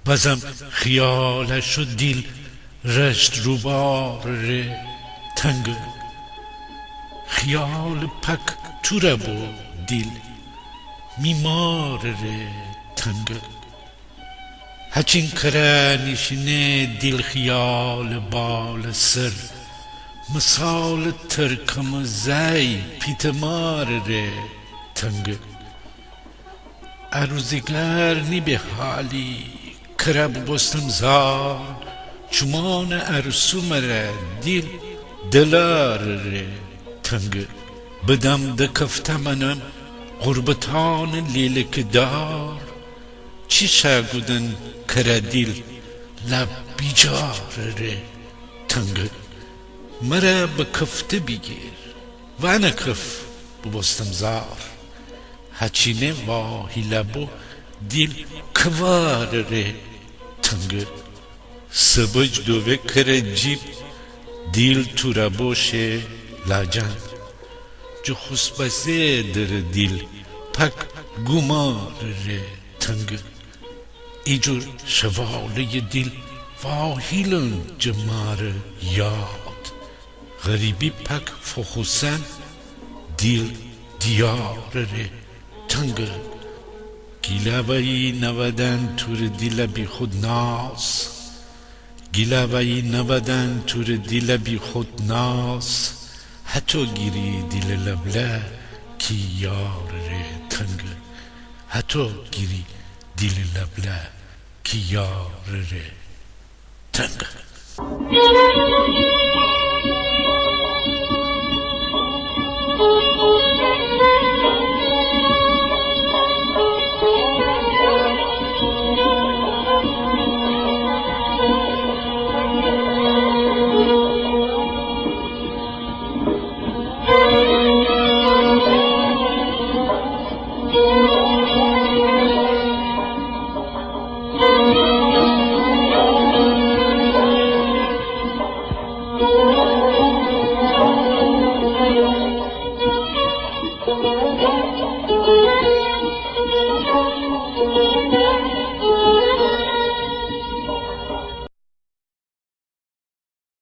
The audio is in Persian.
بازم خیالش و دیل رشت روبار ره تنگ خیال پک تو را بو دیل میمار ره تنگ هچین کره نشینه دیل خیال بال سر مثال ترکم زی پیتمار ره تنگ عروزیگر نی به حالی کره بستم زار چمان ارسو مره دیل دلار ره تنگ بدم دکفتمنم غربتان لیلک دار چی شاگودن کره دیل لب بیجار ره تنگ مرا بکفته بگیر و انا کف ببستم زار هچینه واهی لبو دیل کوار ره تنگ سبج دوه کره جیب دیل تو را باشه لاجان جو خسبسه در دیل پک گمار ره تنگ ایجور شواله دیل واهیلن جمار یاد غریبی پک فخوسن دیل دیار ره تنگ گیلاوی نودن تور دیل بی خود ناس گیلاوی نودن تور دیل بی خود ناس حتی گیری دیل لبله کی یار ره تنگ حتی گیری دیل لبله کی یار ره تنگ